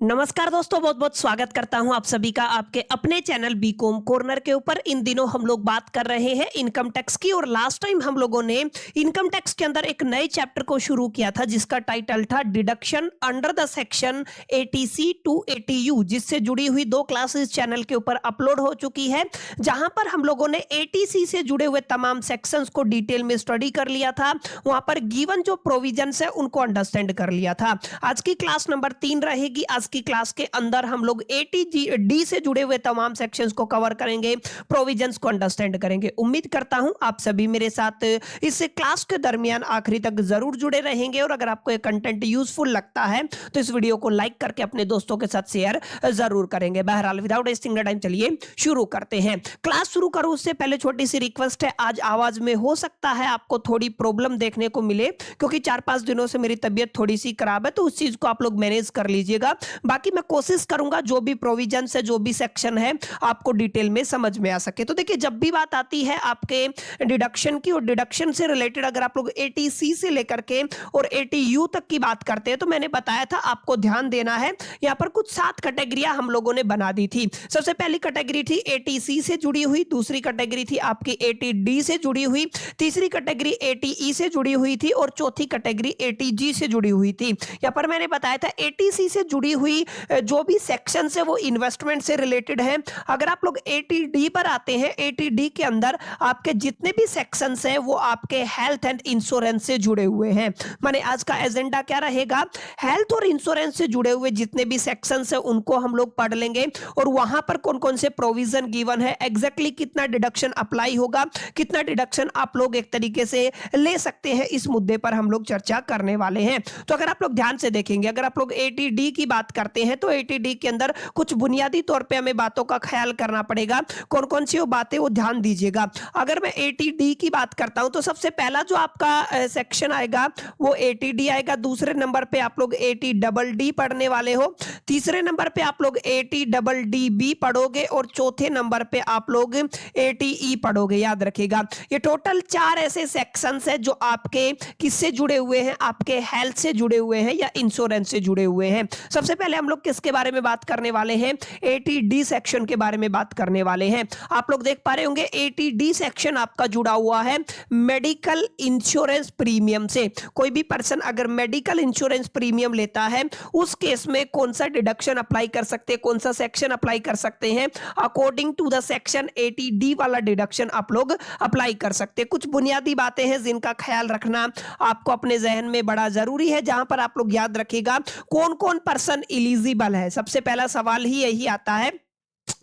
नमस्कार दोस्तों, बहुत बहुत स्वागत करता हूं आप सभी का आपके अपने चैनल बीकॉम कॉर्नर के ऊपर। इन दिनों हम लोग बात कर रहे हैं इनकम टैक्स की और लास्ट टाइम हम लोगों ने इनकम टैक्स के अंदर एक नए चैप्टर को शुरू किया था जिसका टाइटल था deduction under the section eighty C to eighty U, जिससे जुड़ी हुई 2 क्लासेस चैनल के ऊपर अपलोड हो चुकी है, जहां पर हम लोगों ने एटीसी से जुड़े हुए तमाम सेक्शंस को डिटेल में स्टडी कर लिया था। वहां पर गिवन जो प्रोविजंस है उनको अंडरस्टैंड कर लिया था। आज की क्लास नंबर 3 रहेगी। आज की क्लास के अंदर हम लोग एटीडी से जुड़े हुए तमाम सेक्शंस को कवर करेंगे, प्रोविजंस को अंडरस्टैंड करेंगे। उम्मीद करता हूं आप सभी मेरे साथ इस क्लास के दरमियान आखिरी तक जरूर जुड़े रहेंगे और अगर आपको ये कंटेंट यूजफुल लगता है तो इस वीडियो को लाइक करके अपने दोस्तों के साथ शेयर जरूर करेंगे। बहरहाल विदाउट वेस्टिंग द टाइम चलिए शुरू करते हैं। क्लास शुरू करूं उससे पहले छोटी सी रिक्वेस्ट है, आज आवाज में हो सकता है आपको थोड़ी प्रॉब्लम देखने को मिले क्योंकि 4-5 दिनों से मेरी तबीयत थोड़ी सी खराब है, तो उस चीज को आप लोग मैनेज कर लीजिएगा। बाकी मैं कोशिश करूंगा जो भी प्रोविजन है, जो भी सेक्शन है, आपको डिटेल में समझ में आ सके। तो देखिए, जब भी बात आती है आपके डिडक्शन की और डिडक्शन से रिलेटेड अगर आप लोग एटीसी से लेकर के और एटीयू तक की बात करते हैं तो मैंने बताया था आपको ध्यान देना है। यहां पर कुछ 7 कैटेगरियां हम लोगों ने बना दी थी। सबसे पहली कैटेगरी थी एटीसी से जुड़ी हुई, दूसरी कैटेगरी थी आपकी एटीडी से जुड़ी हुई, तीसरी कैटेगरी एटीई से जुड़ी हुई थी और चौथी कैटेगरी एटीजी से जुड़ी हुई थी। यहां पर मैंने बताया था एटीसी से जुड़ी हुई जो भी सेक्शन है वो इन्वेस्टमेंट से रिलेटेड है। अगर आप लोग एटीडी पर आते हैं, एटीडी के अंदर आपके जितने भी सेक्शंस हैं वो आपके हेल्थ एंड इंश्योरेंस से जुड़े हुए हैं। माने आज का एजेंडा क्या रहेगा, हेल्थ और इंश्योरेंस से जुड़े हुए जितने भी सेक्शंस हैं उनको हम लोग पढ़ लेंगे और वहां पर कौन कौन से प्रोविजन गिवन है, एग्जैक्टली कितना डिडक्शन अप्लाई होगा, कितना डिडक्शन आप लोग एक तरीके से ले सकते हैं, इस मुद्दे पर हम लोग चर्चा करने वाले हैं। तो अगर आप लोग ध्यान से देखेंगे, अगर आप लोग एटीडी की बात करते हैं तो एटीडी के अंदर कुछ बुनियादी तौर पे हमें बातों का ख्याल करना पड़ेगा। कौन कौन सी वो बातें, वो ध्यान दीजिएगा। अगर मैं एटीडी की बात करता हूं तो सबसे पहला जो आपका सेक्शन आएगा वो एटीडी आएगा। दूसरे नंबर पे आप लोग एटी डबल डी पढ़ने वाले हो, तीसरे नंबर पे आप लोग एटी डबल डी बी पढ़ोगे और चौथे नंबर पे आप लोग एटीई पढ़ोगे। याद रखिएगा, ये टोटल 4 ऐसे सेक्शंस है जो आपके किससे जुड़े हुए हैं, आपके हेल्थ से जुड़े हुए हैं या इंश्योरेंस से जुड़े हुए हैं। सबसे पहले हम लोग किसके बारे में बात करने वाले हैं, एटीडी सेक्शन के बारे में बात करने वाले हैं। आप लोग देख पा रहे होंगे एटीडी सेक्शन आपका जुड़ा हुआ है मेडिकल इंश्योरेंस प्रीमियम से। कोई भी पर्सन अगर मेडिकल इंश्योरेंस प्रीमियम लेता है उस केस में कौन सा डिडक्शन अप्लाई कर सकते हैं, कौन सा सेक्शन अप्लाई कर सकते हैं, according to the section eighty D वाला डिडक्शन आप लोग अप्लाई कर सकते हैं। कुछ बुनियादी बातें हैं जिनका ख्याल रखना आपको अपने जहन में बड़ा जरूरी है, जहां पर आप लोग याद रखिएगा कौन कौन पर्सन एलिजिबल है। सबसे पहला सवाल ही यही आता है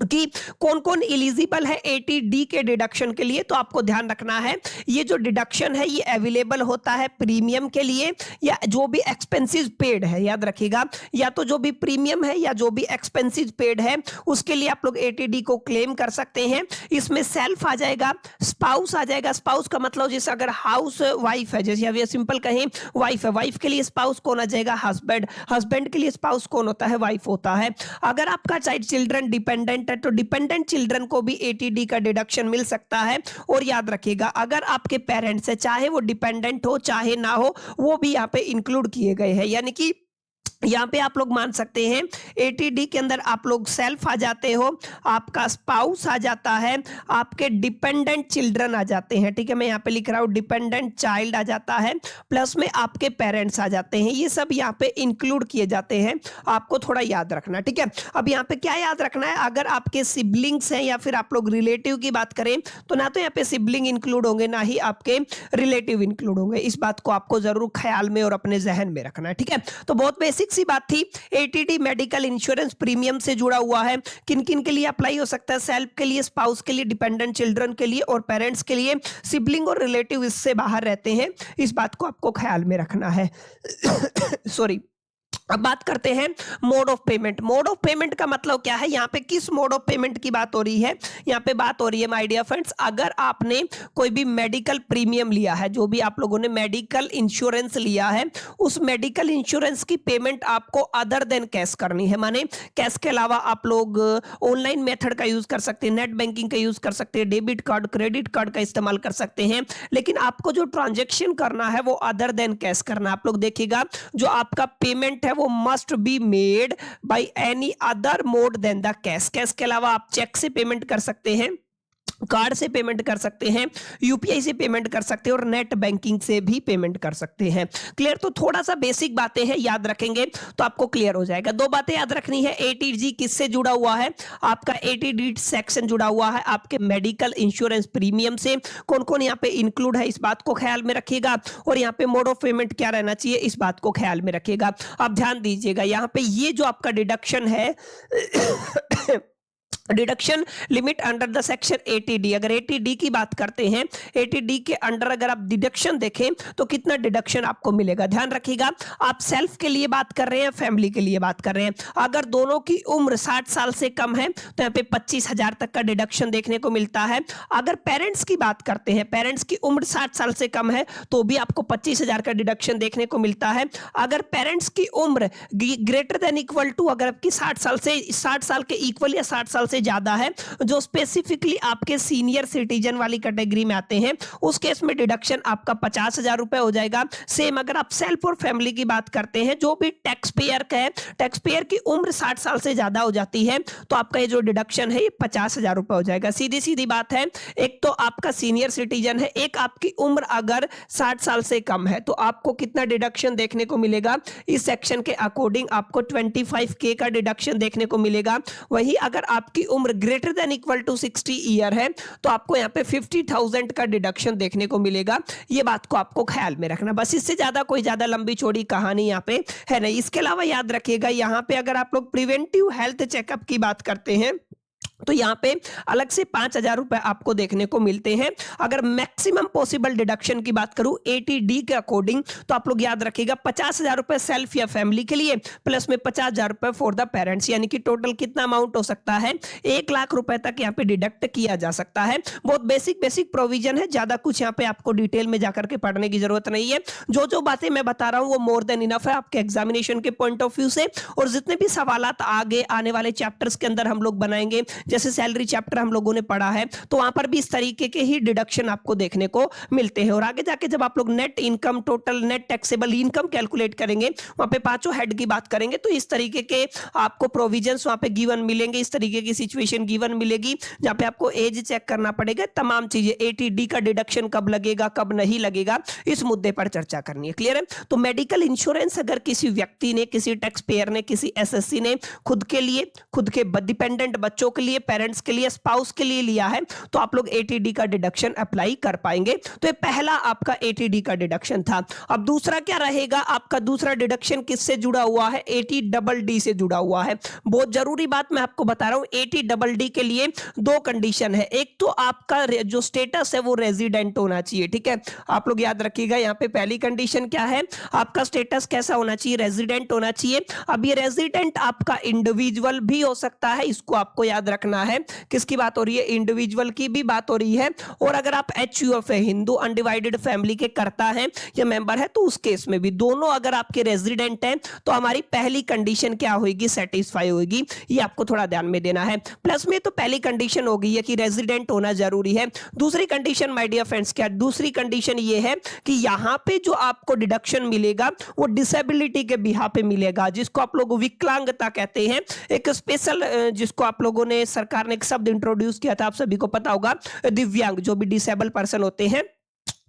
कि कौन कौन एलिजिबल है एटीडी के डिडक्शन के लिए। तो आपको ध्यान रखना है ये जो डिडक्शन है ये अवेलेबल होता है प्रीमियम के लिए या जो भी एक्सपेंसेस पेड है। याद रखिएगा, या तो जो भी प्रीमियम है या जो भी एक्सपेंसेस पेड है उसके लिए आप लोग एटीडी को क्लेम कर सकते हैं। इसमें सेल्फ आ जाएगा, स्पाउस आ जाएगा। स्पाउस का मतलब जैसे अगर हाउस वाइफ है, जैसे अभी सिंपल कहें वाइफ है, वाइफ के लिए स्पाउस कौन आ जाएगा, हस्बैंड। हस्बैंड के लिए स्पाउस कौन होता है, वाइफ होता है। अगर आपका चाइल्ड चिल्ड्रन डिपेंडेंट है तो डिपेंडेंट चिल्ड्रन को भी एटीडी का डिडक्शन मिल सकता है। और याद रखिएगा अगर आपके पेरेंट्स है, चाहे वो डिपेंडेंट हो चाहे ना हो, वो भी यहाँ पे इंक्लूड किए गए हैं। यानी कि यहाँ पे आप लोग मान सकते हैं एटीडी के अंदर आप लोग सेल्फ आ जाते हो, आपका स्पाउस आ जाता है, आपके डिपेंडेंट चिल्ड्रन आ जाते हैं। ठीक है, मैं यहाँ पे लिख रहा हूँ डिपेंडेंट चाइल्ड आ जाता है, प्लस में आपके पेरेंट्स आ जाते हैं। ये सब यहाँ पे इंक्लूड किए जाते हैं, आपको थोड़ा याद रखना। ठीक है, अब यहाँ पे क्या याद रखना है, अगर आपके सिबलिंग्स हैं या फिर आप लोग रिलेटिव की बात करें तो ना तो यहाँ पे सिबलिंग इंक्लूड होंगे ना ही आपके रिलेटिव इंक्लूड होंगे। इस बात को आपको जरूर ख्याल में और अपने जहन में रखना है। ठीक है, तो बहुत बेसिक सी बात थी। एटीडी मेडिकल इंश्योरेंस प्रीमियम से जुड़ा हुआ है, किन किन के लिए अप्लाई हो सकता है, सेल्फ के लिए, स्पाउस के लिए, डिपेंडेंट चिल्ड्रन के लिए और पेरेंट्स के लिए। सिबलिंग और रिलेटिव इससे बाहर रहते हैं, इस बात को आपको ख्याल में रखना है। सॉरी। अब बात करते हैं mode of payment. Mode of payment का मतलब क्या है, यहाँ पे किस मोड ऑफ पेमेंट की बात हो रही है, यहाँ पे बात हो रही है माय डियर फ्रेंड्स, अगर आपने कोई भी मेडिकल प्रीमियम लिया है, जो भी आप लोगों ने मेडिकल इंश्योरेंस लिया है, उस मेडिकल इंश्योरेंस की पेमेंट आपको अदर देन कैश करनी है। माने कैश के अलावा आप लोग ऑनलाइन मेथड का यूज कर सकते हैं, नेट बैंकिंग का यूज कर सकते हैं, डेबिट कार्ड, क्रेडिट कार्ड का इस्तेमाल कर सकते हैं, लेकिन आपको जो ट्रांजेक्शन करना है वो अदर देन कैश करना है। आप लोग देखिएगा जो आपका पेमेंट है वो must be made by any other mode than the cash. Cash के अलावा आप चेक से पेमेंट कर सकते हैं, कार्ड से पेमेंट कर सकते हैं, यूपीआई से पेमेंट कर सकते हैं और नेट बैंकिंग से भी पेमेंट कर सकते हैं। क्लियर? तो थोड़ा सा बेसिक बातें हैं, याद रखेंगे तो आपको क्लियर हो जाएगा। दो बातें याद रखनी है, एटीजी किससे जुड़ा हुआ है? आपका एटीडी सेक्शन जुड़ा हुआ है आपके मेडिकल इंश्योरेंस प्रीमियम से। कौन कौन यहाँ पे इंक्लूड है इस बात को ख्याल में रखिएगा, और यहाँ पे मोड ऑफ पेमेंट क्या रहना चाहिए इस बात को ख्याल में रखिएगा। आप ध्यान दीजिएगा, यहाँ पे ये जो आपका डिडक्शन है deduction limit under the section 80D, अगर 80D की बात करते हैं, 80D के अंडर अगर आप डिडक्शन देखें तो कितना डिडक्शन आपको मिलेगा। ध्यान रखिएगा, आप सेल्फ के लिए बात कर रहे हैं, फैमिली के लिए बात कर रहे हैं। अगर दोनों की उम्र 60 साल से कम है तो यहाँ पे 25,000 तक का डिडक्शन देखने को मिलता है। अगर पेरेंट्स की बात करते हैं, पेरेंट्स की उम्र 60 साल से कम है तो भी आपको 25,000 का डिडक्शन देखने को मिलता है। अगर पेरेंट्स की उम्र ग्रेटर देन इक्वल टू, अगर आपकी 60 साल के इक्वल या 60 साल से ज्यादा है, जो स्पेसिफिकली आपके सीनियर सिटीजन वाली कैटेगरी में आते हैं, उस केस में डिडक्शन आपका 50,000 रुपए हो जाएगा। सेम अगर आप सेल्फ और फैमिली की बात करते हैं, जो भी टैक्स पेयर का है, टैक्स पेयर की उम्र 60 साल से ज्यादा हो जाती है तो आपका ये जो डिडक्शन है ये 50,000 रुपए हो जाएगा। सीधी सीधी बात है, एक तो आपका सीनियर सिटीजन है, एक आपकी उम्र अगर 60 साल से कम है तो आपको कितना डिडक्शन देखने को मिलेगा? इस सेक्शन के अकॉर्डिंग आपको 25K का डिडक्शन देखने को मिलेगा। वही अगर आपकी उम्र greater than equal to 60 year है तो आपको यहाँ पे 50,000 का डिडक्शन देखने को मिलेगा। ये बात को आपको ख्याल में रखना, बस इससे ज्यादा कोई ज्यादा लंबी चौड़ी कहानी यहाँ पे है नहीं। इसके अलावा याद रखिएगा, यहाँ पे अगर आप लोग प्रिवेंटिव हेल्थ चेकअप की बात करते हैं तो यहाँ पे अलग से 5,000 रुपए आपको देखने को मिलते हैं। अगर मैक्सिमम पॉसिबल डिडक्शन की बात करूं 80D के अकॉर्डिंग तो आप लोग याद रखिएगा 50,000 रुपए सेल्फ या फैमिली के लिए, प्लस में 50,000 रुपए फॉर द पेरेंट्स, यानी कि टोटल कितना अमाउंट हो सकता है? 1 लाख रुपए तक यहाँ पे डिडक्ट किया जा सकता है। बहुत बेसिक प्रोविजन है, ज्यादा कुछ यहाँ पे आपको डिटेल में जाकर के पढ़ने की जरूरत नहीं है। जो जो बातें मैं बता रहा हूँ वो मोर देन इनफ है आपके एग्जामिनेशन के पॉइंट ऑफ व्यू से, और जितने भी सवालात आगे आने वाले चैप्टर्स के अंदर हम लोग बनाएंगे, जैसे सैलरी चैप्टर हम लोगों ने पढ़ा है तो वहां पर भी इस तरीके के ही डिडक्शन आपको देखने को मिलते हैं। और आगे जाके जब आप लोग net income, total net taxable income calculate करेंगे, वहां पे पांचों हेड की बात करेंगे तो इस तरीके के आपको प्रोविजंस वहां पे गिवन मिलेंगे, इस तरीके की सिचुएशन गिवन मिलेगी जहां पे आपको एज चेक करना पड़ेगा, तमाम चीजें 80D का डिडक्शन कब लगेगा कब नहीं लगेगा, इस मुद्दे पर चर्चा करनी है। क्लियर है? तो मेडिकल इंश्योरेंस अगर किसी व्यक्ति ने, किसी टैक्स पेयर ने, किसी एसएससी ने खुद के लिए, खुद के डिपेंडेंट बच्चों के लिए, पेरेंट्स के लिए, स्पाउस के लिए लिया है तो आप लोग 80D का डिडक्शन अप्लाई कर पाएंगे। तो ये पहला आपका 80D का डिडक्शन था। अब दूसरा क्या रहेगा? आपका दूसरा डिडक्शन किससे जुड़ा हुआ है? 80DD से जुड़ा हुआ है। बहुत जरूरी बात मैं आपको बता रहा हूं, 80DD के लिए 2 कंडीशन है। एक तो आपका जो स्टेटस है वो रेजिडेंट होना चाहिए, ठीक है? आप लोग याद रखिएगा, यहाँ पे पहली कंडीशन क्या है? आपका स्टेटस कैसा होना चाहिए? रेजिडेंट होना चाहिए। अब ये रेजिडेंट आपका इंडिविजुअल भी हो सकता है, इसको आपको याद रखना है। किसकी बात हो रही है? इंडिविजुअल की भी बात हो रही है। और अगर आप HUF है, हिंदू अनडिवाइडेड फैमिली के करता है या मेंबर है, तो उस केस में भी दोनों अगर आपके रेजिडेंट हैं तो हमारी पहली कंडीशन क्या होगी? सेटिस्फाई होगी। ये आपको थोड़ा ध्यान में देना है। प्लस में तो पहली कंडीशन हो गई है कि रेजिडेंट होना जरूरी है। दूसरी कंडीशन माय डियर फ्रेंड्स क्या? दूसरी कंडीशन ये है कि यहां पे जो आपको डिडक्शन मिलेगा वो डिसेबिलिटी के बिहा पे मिलेगा, जिसको आप लोग विकलांगता कहते हैं। एक स्पेशल जिसको आप लोगों ने, सरकार ने एक शब्द इंट्रोड्यूस किया था, आप सभी को पता होगा, दिव्यांग, जो भी डिसेबल पर्सन होते हैं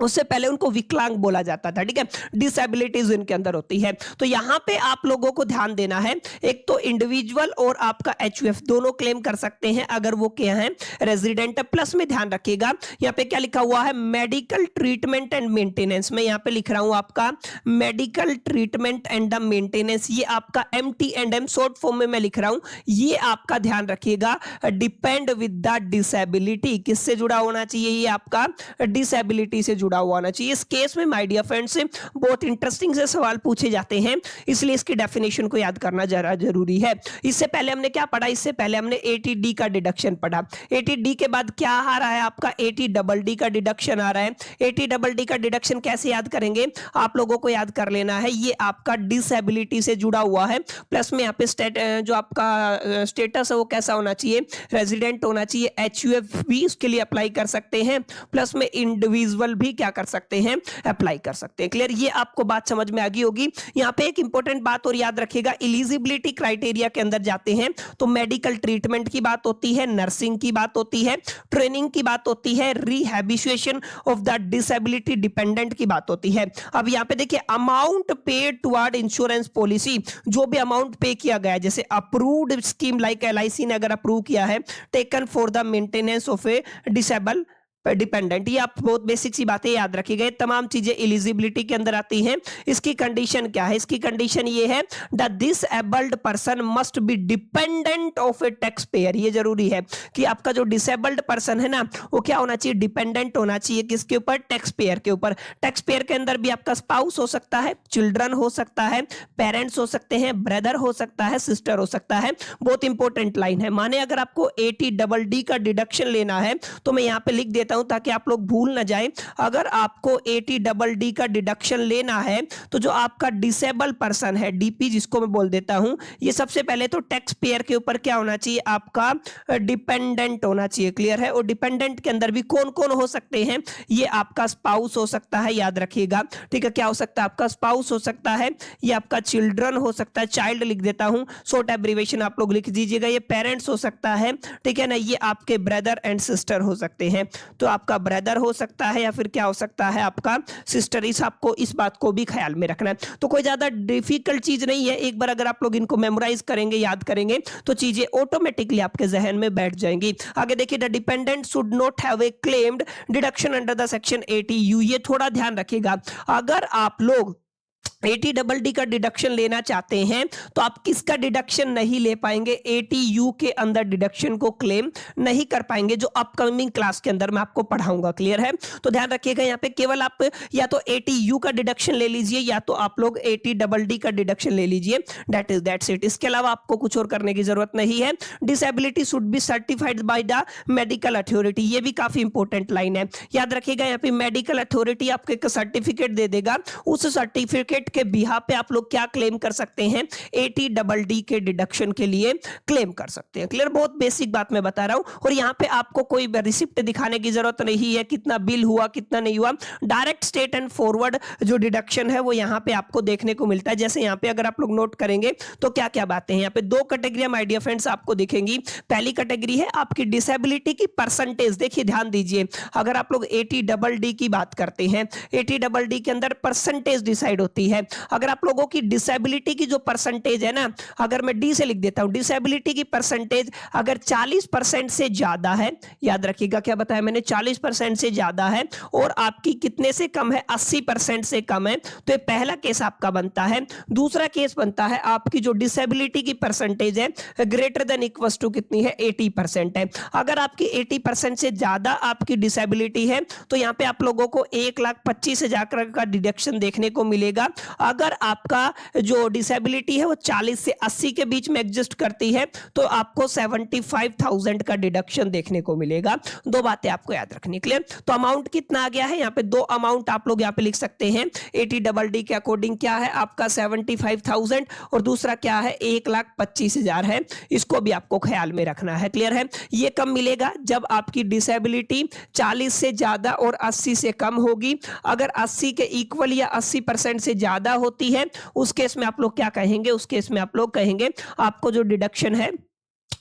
उससे पहले उनको विकलांग बोला जाता था, ठीक है? डिसेबिलिटीज इनके अंदर होती है। तो यहां पे आप लोगों को ध्यान देना है, एक तो इंडिविजुअल और आपका HUF दोनों क्लेम कर सकते हैं अगर वो क्या है? रेजिडेंट। प्लस में ध्यान रखिएगा, यहाँ पे क्या लिखा हुआ है? Medical treatment and maintenance. मैं यहाँ पे लिख रहा हूं आपका medical treatment and the maintenance, ये आपका MT&M शॉर्ट फॉर्म में मैं लिख रहा हूं। ये आपका ध्यान रखिएगा, डिपेंड विद द डिसेबिलिटी। किससे जुड़ा होना चाहिए? ये आपका डिसेबिलिटी से जुड़ा हुआ होना चाहिए। इस केस में माय डियर फ्रेंड्स बहुत इंटरेस्टिंग से सवाल पूछे जाते हैं, इसलिए इसकी डेफिनेशन को याद करना जरा जरूरी है। इससे पहले हमने क्या पढ़ा? इससे पहले हमने 80D का डिडक्शन पढ़ा। 80D के बाद क्या आ रहा है? आपका 80DD का डिडक्शन आ रहा है। 80DD का डिडक्शन कैसे याद करेंगे? आप लोगों को याद कर लेना है, ये आपका डिसेबिलिटी से जुड़ा हुआ है। प्लस में यहाँ पे जो आपका स्टेटस है वो कैसा होना चाहिए? रेजिडेंट होना चाहिए। HUF भी उसके लिए अप्लाई कर सकते हैं। प्लस में इंडिविजुअल भी क्या कर सकते हैं, अप्लाई कर सकते हैं। क्लियर, ये आपको बात समझ में आ गई होगी। यहाँ पे एक इंपॉर्टेंट बात और याद रखिएगा, एलिजिबिलिटी क्राइटेरिया के अंदर जाते हैं तो मेडिकल ट्रीटमेंट की बात होती है, नर्सिंग की बात होती है, ट्रेनिंग की बात होती है, rehabilitation of the disability dependent की बात होती है। अब यहाँ पे देखिए, amount paid toward insurance policy, जो भी अमाउंट पे किया गया है, जैसे अप्रूव्ड स्कीम लाइक एलआईसी ने अगर अप्रूव किया है, taken for the maintenance of A disable dependent, ये आप बहुत बेसिक सी बातें याद रखिएगा। तमाम चीजें एलिजिबिलिटी के अंदर आती हैं। इसकी कंडीशन क्या है, इसकी कंडीशन ये है, the disabled person must be dependent of A tax payer. ये जरूरी है कि आपका जो डिसेबल्ड पर्सन है ना, वो क्या होना चाहिए, डिपेंडेंट होना चाहिए किसके ऊपर, टैक्स पेयर के ऊपर। टैक्स पेयर के अंदर भी आपका स्पाउस हो सकता है, चिल्ड्रन हो सकता है, पेरेंट्स हो सकते हैं, ब्रदर हो सकता है, सिस्टर हो सकता है। बहुत इंपॉर्टेंट लाइन है। माने अगर आपको 80DD का डिडक्शन लेना है तो मैं यहां पे लिख देता हूं ताकि आप लोग भूल ना जाएं। अगर आपको 80DD का डिडक्शन लेना है तो जो आपका डिसेबल पर्सन है, डीपी जिसको मैं बोल देता हूं, ये सबसे पहले तो टैक्स पेयर के ऊपर क्या होना चाहिए, आपका डिपेंडेंट होना चाहिए। क्लियर है। और डिपेंडेंट के अंदर भी कौन कौन हो सकते हैं, ये आपका स्पाउस हो सकता है, याद रखिएगा। ठीक है, क्या हो सकता है, आपका स्पाउस हो सकता है, ये आपका चिल्ड्रन हो सकता है, चाइल्ड लिख देता हूं, शॉर्ट एब्रिविएशन आप लोग लिख दीजिएगा। ये पेरेंट्स हो सकता है, ठीक है ना, ये आपके ब्रदर एंड सिस्टर हो सकते हैं। तो आपका ब्रदर हो सकता है या फिर क्या हो सकता है, आपका सिस्टर। आपको इस बात को भी ख्याल में रखना है। तो कोई ज्यादा डिफिकल्ट चीज नहीं है। एक बार अगर आप लोग इनको मेमोराइज करेंगे, याद करेंगे, तो चीजें ऑटोमेटिकली आपके जहन में बैठ जाएंगी। आगे देखिए, the dependent should not have a claimed deduction under the section 80U। ये थोड़ा ध्यान रखिएगा, अगर आप लोग 80DD का डिडक्शन लेना चाहते हैं तो आप किसका डिडक्शन नहीं ले पाएंगे, 80U के अंदर डिडक्शन को क्लेम नहीं कर पाएंगे, जो अपकमिंग क्लास के अंदर मैं आपको पढ़ाऊंगा। क्लियर है। तो ध्यान रखिएगा, यहाँ पे केवल आप या तो 80U का डिडक्शन ले लीजिए या तो आप लोग 80DD का डिडक्शन ले लीजिए। That's it. इसके अलावा आपको कुछ और करने की जरूरत नहीं है। Disability should be certified by the medical authority. ये भी काफी इंपॉर्टेंट लाइन है, याद रखिएगा। यहाँ पे मेडिकल अथॉरिटी आपको एक सर्टिफिकेट दे देगा, उस सर्टिफिकेट के बिहाफ पे आप लोग क्या क्लेम कर सकते हैं, 80DD के डिडक्शन के लिए क्लेम कर सकते हैं। क्लियर, बहुत बेसिक बात मैं बता रहा हूं। और यहां पे आपको कोई रिसिप्ट दिखाने की जरूरत नहीं है, कितना बिल हुआ कितना नहीं हुआ। डायरेक्ट स्टेट एंड फॉरवर्ड जो डिडक्शन है वो यहां पे आपको देखने को मिलता है। जैसे यहां पे अगर आप लोग नोट करेंगे तो क्या क्या बातें हैं, यहां पे दो कैटेगरी माय डियर फ्रेंड्स आपको दिखेंगी। पहली कैटेगरी है आपकी डिसेबिलिटी की परसेंटेज। देखिए ध्यान दीजिए, अगर आप लोग 80DD की बात करते हैं, 80DD के अंदर परसेंटेज डिसाइड होती है। अगर आप लोगों की डिसेबिलिटी की जो परसेंटेज है ना, अगर मैं डी से लिख देता हूं, डिसेबिलिटी की परसेंटेज अगर 40% से ज्यादा है, याद रखिएगा क्या बताया मैंने, 40% से ज्यादा है, और आपकी कितने से कम है, 80% से कम है, तो ये पहला केस आपका बनता है। दूसरा केस बनता है आपकी जो डिसेबिलिटी की परसेंटेज है ग्रेटर देन इक्वल टू कितनी है, 80% है। अगर आपकी 80% से ज्यादा आपकी डिसेबिलिटी है तो यहां पे आप लोगों को 1,25,000 का डिडक्शन देखने को मिलेगा। अगर आपका जो डिसेबिलिटी है वो 40 से 80 के बीच में एग्जिस्ट करती है तो आपको 75,000 का डिडक्शन देखने को मिलेगा। दो बातें आपको याद रखनी। क्लियर। तो अमाउंट कितना आ गया है, यहाँ पे दो अमाउंट आप लोग यहाँ पे लिख सकते हैं। 80DD के अकॉर्डिंग क्या है आपका 75,000 और दूसरा क्या है 1,25,000 है। इसको भी आपको ख्याल में रखना है। क्लियर है। ये कब मिलेगा, जब आपकी डिसेबिलिटी 40 से ज्यादा और 80 से कम होगी। अगर 80 के इक्वल या 80% से ज्यादा होती है उस केस में आप लोग क्या कहेंगे, उस केस में आप लोग कहेंगे आपको जो डिडक्शन है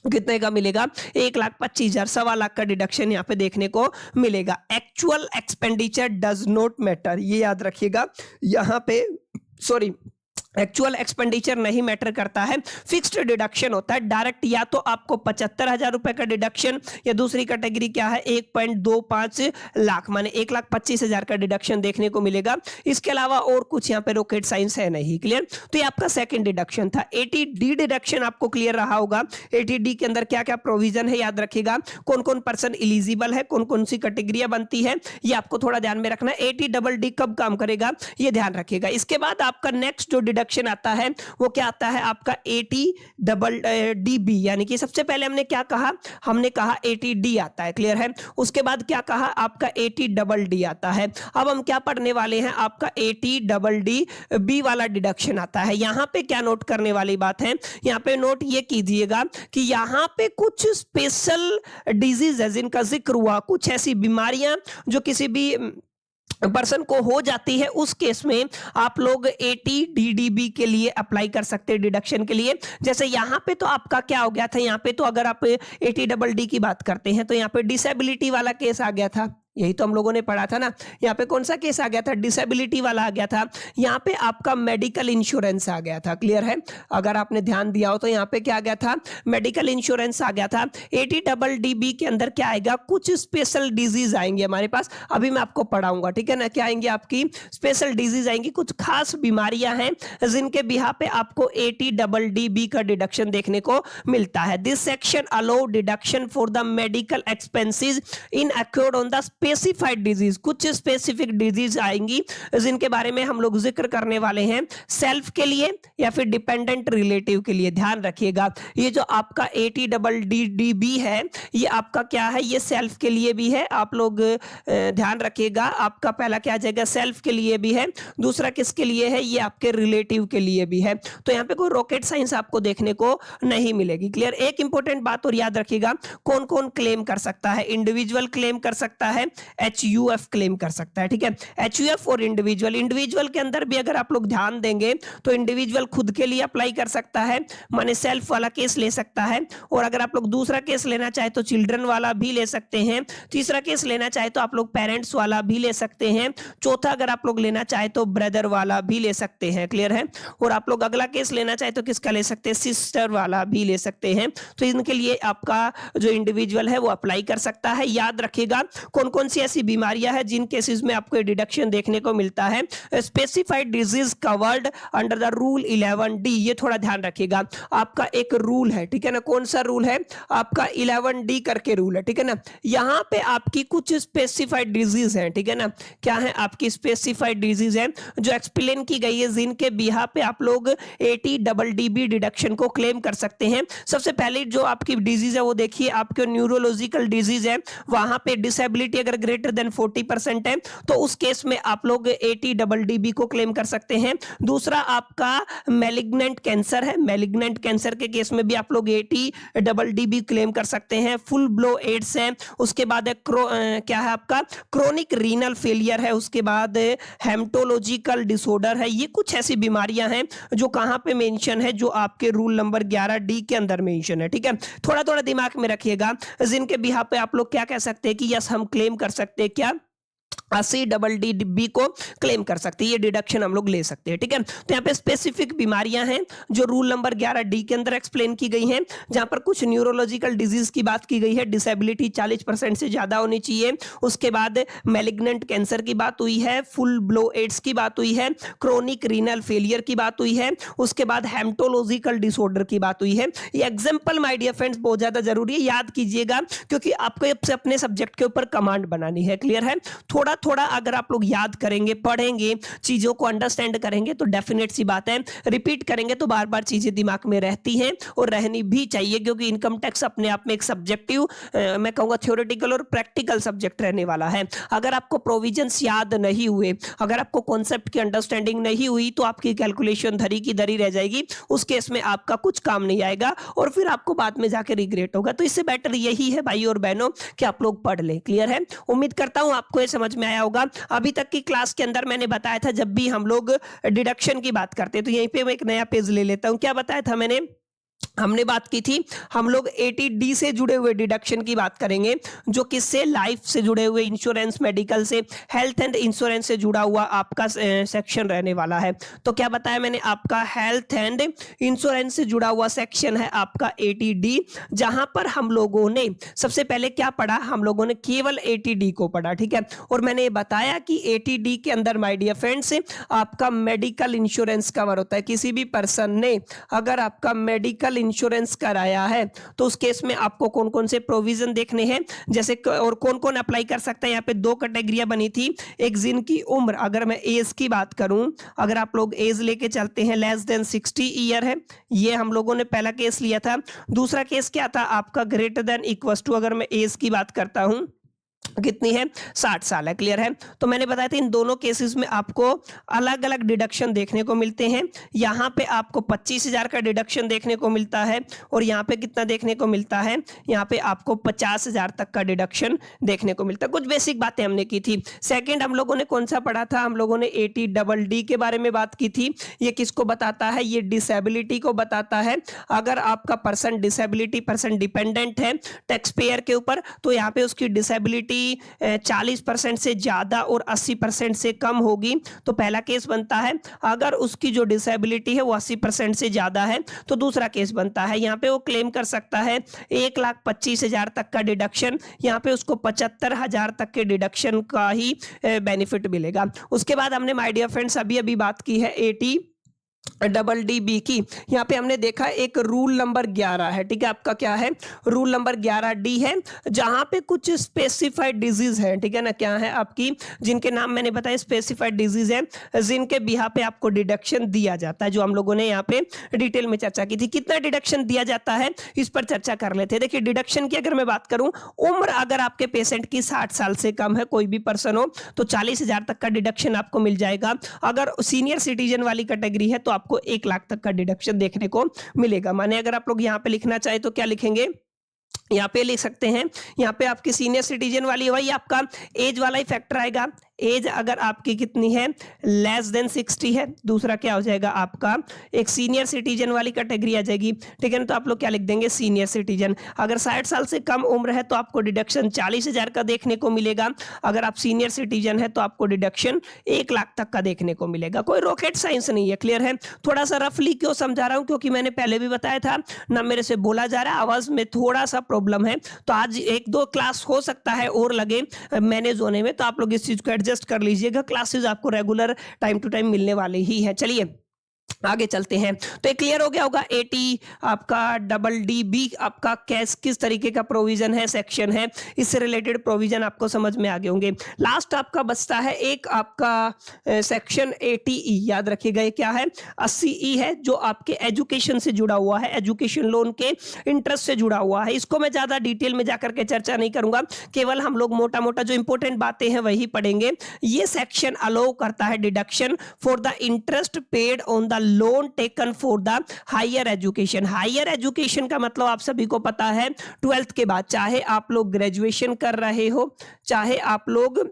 कितने का मिलेगा, 1,25,000, 1.25 का डिडक्शन यहाँ पे देखने को मिलेगा। Actual expenditure does not matter, ये याद रखिएगा। यहाँ पे सॉरी, एक्चुअल एक्सपेंडिचर नहीं मैटर करता है, फिक्स्ड डिडक्शन होता है डायरेक्ट। या तो आपको 75,000 रुपए का डिडक्शन, या दूसरी कैटेगरी क्या है 1.25 लाख, माने 1,25,000 का डिडक्शन देखने को मिलेगा। इसके अलावा और कुछ यहाँ पे रॉकेट साइंस है नहीं। क्लियर। तो ये आपका सेकंड डिडक्शन था। 80D डिडक्शन आपको क्लियर रहा होगा। 80D के अंदर क्या क्या प्रोविजन है याद रखिएगा, कौन कौन पर्सन एलिजिबल है, कौन कौन सी कैटेगरियां बनती है, ये आपको थोड़ा ध्यान में रखना है। 80DD कब काम करेगा ये ध्यान रखिएगा। इसके बाद आपका नेक्स्ट जो डिडक्शन आता है वो क्या आता है आपका 80DB, यानी कि सबसे पहले हमने क्या कहा, हमने कहा 80D आता है। क्लियर है। उसके बाद क्या कहा आपका 80DD आता है। अब हम क्या पढ़ने वाले हैं, आपका 80DD वाला डिडक्शन आता है। यहां पे क्या नोट करने वाली बात है, यहां पे नोट ये कीजिएगा कि यहां पे कुछ स्पेशल डिजीज है जिनका जिक्र हुआ, कुछ ऐसी बीमारियां जो किसी भी पर्सन को हो जाती है, उस केस में आप लोग 80 डीडीबी के लिए अप्लाई कर सकते हैं डिडक्शन के लिए। जैसे यहाँ पे तो आपका क्या हो गया था, यहाँ पे तो अगर आप 80 डबल डी की बात करते हैं तो यहाँ पे डिसेबिलिटी वाला केस आ गया था, यही तो हम लोगों ने पढ़ा था ना। यहाँ पे कौन सा केस आ गया था, डिसेबिलिटी वाला आ गया था। यहाँ पे आपका मेडिकल इंश्योरेंस आ गया था, क्लियर है। अगर आपने ध्यान दिया हो तो यहाँ पे क्या आ गया था, मेडिकल इंश्योरेंस आ गया था। 80 डबल डीबी के अंदर क्या आएगा, कुछ स्पेशल डिजीज आएंगे हमारे पास, अभी मैं आपको पढ़ाऊंगा, ठीक है ना। क्या आएंगे, आपकी स्पेशल डिजीज आएंगी, कुछ खास बीमारियां हैं जिनके बिहा पे आपको 80 डबल डीबी का डिडक्शन देखने को मिलता है। This section allow deduction for the medical expenses in accrued on the specified disease. कुछ स्पेसिफिक डिजीज आएंगी जिनके बारे में हम लोग जिक्र करने वाले हैं, सेल्फ के लिए या फिर डिपेंडेंट रिलेटिव के लिए। ध्यान रखिएगा, ये जो आपका 80 डबल डीडीबी है, ये आपका क्या है, ये सेल्फ के लिए भी है। आप लोग ध्यान रखिएगा, आपका पहला क्या आ जाएगा, सेल्फ के लिए भी है, दूसरा किसके लिए है, ये आपके रिलेटिव के लिए भी है। तो यहाँ पे कोई रॉकेट साइंस आपको देखने को नहीं मिलेगी, क्लियर। एक इंपॉर्टेंट बात और याद रखिएगा, कौन कौन क्लेम कर सकता है, इंडिविजुअल क्लेम कर सकता है, एचयूएफ क्लेम कर सकता है, ठीक है। एचयूएफ और इंडिविजुअल, इंडिविजुअल के अंदर भी अगर आप लोग ध्यान देंगे तो इंडिविजुअल खुद के लिए अप्लाई कर सकता है, माने सेल्फ वाला केस ले सकता है। और अगर आप लोग दूसरा केस लेना चाहे तो चिल्ड्रन वाला भी ले सकते हैं। तीसरा केस लेना चाहे तो आप लोग पेरेंट्स वाला भी ले सकते हैं। चौथा अगर आप लोग लेना चाहे तो ब्रदर वाला भी ले सकते हैं, क्लियर है। और आप लोग अगला केस लेना चाहे तो किसका ले सकते हैं, सिस्टर वाला भी ले सकते हैं। तो इनके लिए आपका जो इंडिविजुअल है वो अप्लाई कर सकता है। याद रखिएगा, कौन कौन सी ऐसी बीमारियां हैं जिन केसेस में आपको डिडक्शन देखने को मिलता है। Specified disease covered under the rule 11D, ये थोड़ा ध्यान रखिएगा, आपका एक रूल है, ठीक है ना। कौन सा रूल है, आपका 11D करके रूल है, ठीक है ना। यहाँ पे आपकी कुछ स्पेसिफाइड डिजीज है, ठीक है ना। क्या है, आपकी स्पेसिफाइड डिजीज है जो एक्सप्लेन की गई है, जिनके बिहा पे आप लोग 80 डबल डीबी डिडक्शन को क्लेम कर सकते हैं। सबसे पहले जो आपकी डिजीज है वो देखिए, आपके न्यूरोलॉजिकल डिजीज है, वहां पे डिसेबिलिटी अगर ग्रेटर देन 40% है तो उस केस में आप लोग 80 डबल डीबी को क्लेम कर सकते हैं। दूसरा आपका मैलिग्नेंट कैंसर है, मैलिग्नेंट कैंसर के केस में भी आप लोग 80 डबल डीबी क्लेम कर सकते हैं। फुल ब्लो एड्स है, उसके बाद है क्या है आपका क्रोनिक रीनल फेलियर है, उसके बाद हेमेटोलॉजिकल डिसऑर्डर है। ये कुछ ऐसी बीमारियां हैं जो कहां पे मेंशन है, जो आपके रूल नंबर 11D के अंदर मेंशन है, ठीक है। थोड़ा थोड़ा दिमाग में रखिएगा, जिनके बिहा पे आप लोग क्या कह सकते हैं कि यस हम क्लेम कर सकते हैं, क्या 80 डबल डी को क्लेम कर सकते हैं, ये डिडक्शन हम लोग ले सकते हैं, ठीक है। तो यहाँ पे स्पेसिफिक बीमारियां हैं जो रूल नंबर 11D के अंदर एक्सप्लेन की गई हैं, जहां पर कुछ न्यूरोलॉजिकल डिजीज की बात की गई है, डिसेबिलिटी 40% से ज्यादा होनी चाहिए। उसके बाद मैलिग्नेंट कैंसर की बात हुई है, फुल ब्लो एड्स की बात हुई है, क्रोनिक रीनल फेलियर की बात हुई है, उसके बाद हेमेटोलॉजिकल डिसऑर्डर की बात हुई है। ये एग्जाम्पल माय डियर फ्रेंड्स बहुत ज्यादा जरूरी है, याद कीजिएगा, क्योंकि आपको अपने सब्जेक्ट के ऊपर कमांड बनानी है, क्लियर है। थोड़ा थोड़ा अगर आप लोग याद करेंगे, पढ़ेंगे, चीजों को अंडरस्टैंड करेंगे तो डेफिनेट सी बात है, रिपीट करेंगे तो बार बार चीजें दिमाग में रहती हैं और रहनी भी चाहिए, क्योंकि इनकम टैक्स अपने आप में एक सब्जेक्टिव, मैं कहूंगा थ्योरेटिकल और प्रैक्टिकल सब्जेक्ट रहने वाला है। अगर आपको प्रोविजंस याद नहीं हुए, अगर आपको कॉन्सेप्ट की अंडरस्टैंडिंग नहीं हुई तो आपकी कैलकुलेशन धरी की धरी रह जाएगी, उस केस में आपका कुछ काम नहीं आएगा और फिर आपको बाद में जाके रिग्रेट होगा। तो इससे बेटर यही है भाई और बहनों कि आप लोग पढ़ लें, क्लियर है। उम्मीद करता हूं आपको ये समझ में आया होगा। अभी तक की क्लास के अंदर मैंने बताया था, जब भी हम लोग डिडक्शन की बात करते हैं तो यहीं पे मैं एक नया पेज ले लेता हूं। क्या बताया था मैंने, हमने बात की थी हम लोग 80D से जुड़े हुए डिडक्शन की बात करेंगे, जो किससे, लाइफ से जुड़े हुए, इंश्योरेंस, मेडिकल से, हेल्थ एंड इंश्योरेंस से जुड़ा हुआ आपका सेक्शन रहने वाला है। तो क्या बताया मैंने, आपका हेल्थ एंड इंश्योरेंस से जुड़ा हुआ सेक्शन है आपका 80D, जहां पर हम लोगों ने सबसे पहले क्या पढ़ा, हम लोगों ने केवल 80D को पढ़ा, ठीक है। और मैंने बताया कि 80D के अंदर माय डियर फ्रेंड्स आपका मेडिकल इंश्योरेंस कवर होता है। किसी भी पर्सन ने अगर आपका मेडिकल इंश्योरेंस कराया है तो उस केस में आपको कौन कौन से प्रोविजन देखने हैं, जैसे और कौन कौन अप्लाई कर सकता है। यहाँ पे दो कैटेगरियां बनी थी, एक जिनकी उम्र, अगर मैं एज की बात करूं, अगर आप लोग एज लेके चलते हैं लेस देन 60 ईयर है, ये हम लोगों ने पहला केस लिया था। दूसरा केस क्या था आपका, ग्रेटर देन इक्वल्स टू, अगर मैं एज की बात करता हूं कितनी है 60 साल है। क्लियर है। तो मैंने बताया था इन दोनों केसेस में आपको अलग अलग डिडक्शन देखने को मिलते हैं। यहाँ पे आपको 25,000 का डिडक्शन देखने को मिलता है और यहाँ पे कितना देखने को मिलता है, यहाँ पे आपको 50,000 तक का डिडक्शन देखने को मिलता है। कुछ बेसिक बातें हमने की थी। सेकेंड हम लोगों ने कौन सा पढ़ा था, हम लोगों ने ATDD के बारे में बात की थी। ये किसको बताता है, ये डिसेबिलिटी को बताता है। अगर आपका पर्सन डिसेबिलिटी पर्सन डिपेंडेंट है टैक्स पेयर के ऊपर, तो यहाँ पे उसकी डिसेबिलिटी 40% से ज्यादा और 80% से कम होगी तो पहला केस बनता है। अगर उसकी जो डिसेबिलिटी है वो 80% से ज्यादा है तो दूसरा केस बनता है। यहाँ पे वो क्लेम कर सकता है 1,25,000 तक का डिडक्शन, यहाँ पे उसको 75,000 तक के डिडक्शन का ही बेनिफिट मिलेगा। उसके बाद हमने माय डियर फ्रेंड्स अभी अभी बात की है ATDD की। यहाँ पे हमने देखा एक रूल नंबर 11 है, ठीक है, आपका क्या है, रूल नंबर 11D है, जहां पे कुछ स्पेसिफाइड डिजीज है, ठीक है ना, क्या है आपकी, जिनके नाम मैंने बताया स्पेसिफाइड डिजीज है, जिनके बिहा पे आपको डिडक्शन दिया जाता है, जो हम लोगों ने यहाँ पे डिटेल में चर्चा की थी। कितना डिडक्शन दिया जाता है इस पर चर्चा कर लेते हैं। देखिए डिडक्शन की अगर मैं बात करूं, उम्र अगर आपके पेशेंट की 60 साल से कम है, कोई भी पर्सन हो, तो 40,000 तक का डिडक्शन आपको मिल जाएगा। अगर सीनियर सिटीजन वाली कैटेगरी है तो आपको 1 लाख तक का डिडक्शन देखने को मिलेगा। माने अगर आप लोग यहाँ पे लिखना चाहे तो क्या लिखेंगे, यहाँ पे लिख सकते हैं, यहाँ पे आपकी सीनियर सिटीजन वाली वही आपका एज वाला ही फैक्टर आएगा। एज अगर आपकी कितनी है, लेस देन 60 है, दूसरा क्या हो जाएगा आपका एक सीनियर सिटीजन वाली कैटेगरी आ जाएगी, ठीक है ना, तो आप लोग क्या लिख देंगे, सीनियर सिटीजन। अगर 60 साल से कम उम्र है तो आपको डिडक्शन 40,000 का देखने को मिलेगा। अगर आप सीनियर सिटीजन है तो आपको डिडक्शन 1 लाख तक का देखने को मिलेगा। कोई रॉकेट साइंस नहीं है। क्लियर है। थोड़ा सा रफली क्यों समझा रहा हूँ, क्योंकि मैंने पहले भी बताया था ना, मेरे से बोला जा रहा है, आवाज में थोड़ा सा प्रॉब्लम है, तो आज 1-2 क्लास हो सकता है और लगे मैनेज होने में, तो आप लोग इस चीज को एडजस्ट कर लीजिएगा। क्लासेस आपको रेगुलर टाइम टू टाइम मिलने वाले ही है। चलिए आगे चलते हैं। तो एक क्लियर हो गया होगा AT आपका DDB आपका किस तरीके का प्रोविजन है, सेक्शन है, इससे रिलेटेड प्रोविजन आपको समझ में आ गए होंगे। लास्ट आपका बचता है एक आपका सेक्शन 80E, याद रखिएगा ये क्या है, 80E है, जो आपके एजुकेशन से जुड़ा हुआ है, एजुकेशन लोन के इंटरेस्ट से जुड़ा हुआ है। इसको मैं ज्यादा डिटेल में जाकर के चर्चा नहीं करूंगा, केवल हम लोग मोटा मोटा जो इंपॉर्टेंट बातें हैं वही पढ़ेंगे। ये सेक्शन अलाउ करता है deduction for the interest paid on the loan taken for the higher education. Higher education का मतलब आप सभी को पता है 12th के बाद, चाहे आप लोग ग्रेजुएशन कर रहे हो, चाहे आप लोग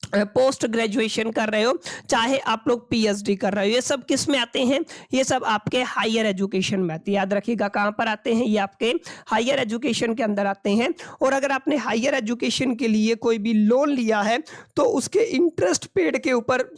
पोस्ट ग्रेजुएशन कर रहे हो, चाहे आप लोग PhD कर रहे हो, ये सब किस में आते हैं, ये सब आपके हायर एजुकेशन में आते हैं। याद रखिएगा कहां पर आते हैं, ये आपके हायर एजुकेशन के अंदर आते हैं। और अगर आपने हायर एजुकेशन के लिए कोई भी लोन लिया है तो उसके इंटरेस्ट पेड के ऊपर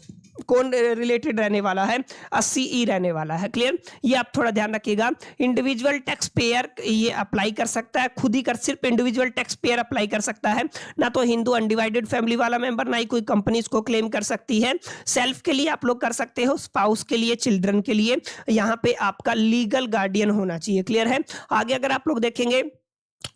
कौन रिलेटेड रहने वाला है, 80E रहने वाला है। क्लियर, ये आप थोड़ा ध्यान रखिएगा। इंडिविजुअल टैक्स पेयर ये अप्लाई कर सकता है, खुद ही कर, सिर्फ इंडिविजुअल टैक्स पेयर अप्लाई कर सकता है, ना तो हिंदू अनडिवाइडेड फैमिली वाला मेंबर, ना ही कोई कंपनी इसको क्लेम कर सकती है। सेल्फ के लिए आप लोग कर सकते हो, स्पाउस के लिए, चिल्ड्रन के लिए, यहाँ पे आपका लीगल गार्डियन होना चाहिए। क्लियर है। आगे अगर आप लोग देखेंगे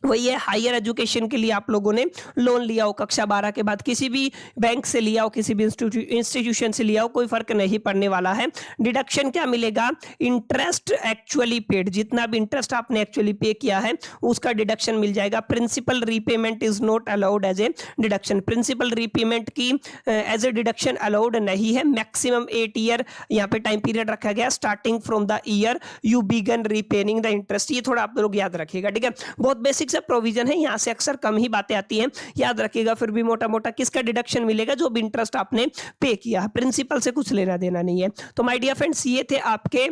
वही है, हायर एजुकेशन के लिए आप लोगों ने लोन लिया हो कक्षा 12 के बाद, किसी भी बैंक से लिया हो, किसी भी इंस्टीट्यूशन से लिया हो, कोई फर्क नहीं पड़ने वाला है। डिडक्शन क्या मिलेगा, इंटरेस्ट एक्चुअली पेड, जितना भी इंटरेस्ट आपने एक्चुअली पे किया है उसका डिडक्शन मिल जाएगा। Principal repayment is not allowed as a deduction, principal repayment की एज ए डिडक्शन अलाउड नहीं है। मैक्सिमम 8 ईयर यहाँ पे टाइम पीरियड रखा गया, starting from the year you begin repaying the interest. ये थोड़ा आप लोग याद रखिएगा, ठीक है, बहुत बेसिक से प्रोविजन है, यहां से अक्सर कम ही बातें आती हैं, याद रखिएगा। फिर भी मोटा मोटा किसका डिडक्शन मिलेगा, जो भी इंटरेस्ट आपने पे किया है, प्रिंसिपल से कुछ लेना देना नहीं है। तो माय डियर फ्रेंड्स, ये थे आपके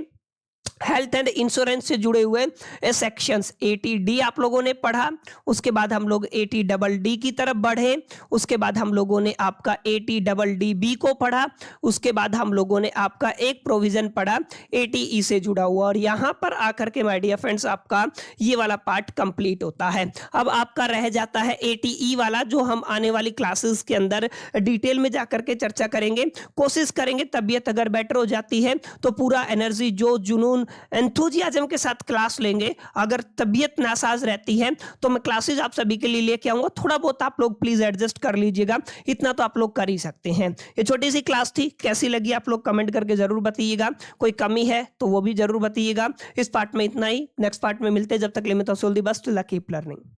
हेल्थ एंड इंश्योरेंस से जुड़े हुए सेक्शंस। ATD आप लोगों ने पढ़ा, उसके बाद हम लोग ATDD की तरफ बढ़े, उसके बाद हम लोगों ने आपका ATDDB को पढ़ा, उसके बाद हम लोगों ने आपका एक प्रोविजन पढ़ा ATE से जुड़ा हुआ, और यहां पर आकर के माय डियर फ्रेंड्स आपका ये वाला पार्ट कंप्लीट होता है। अब आपका रह जाता है ATE वाला, जो हम आने वाली क्लासेस के अंदर डिटेल में जाकर के चर्चा करेंगे। कोशिश करेंगे तबीयत अगर बेटर हो जाती है तो पूरा एनर्जी, जो जुनून, एंथुजियाज्म के साथ क्लास लेंगे। अगर तबीयत नासाज रहती है तो मैं क्लासेस आप सभी के लिए लेके आऊंगा, थोड़ा बहुत आप लोग प्लीज एडजस्ट कर लीजिएगा, इतना तो आप लोग कर ही सकते हैं। ये छोटी सी क्लास थी, कैसी लगी आप लोग कमेंट करके जरूर बताइएगा, कोई कमी है तो वो भी जरूर बताइएगा। इस पार्ट में इतना ही, नेक्स्ट पार्ट में मिलते हैं, जब तक के लिए मैं तो कीप लर्निंग।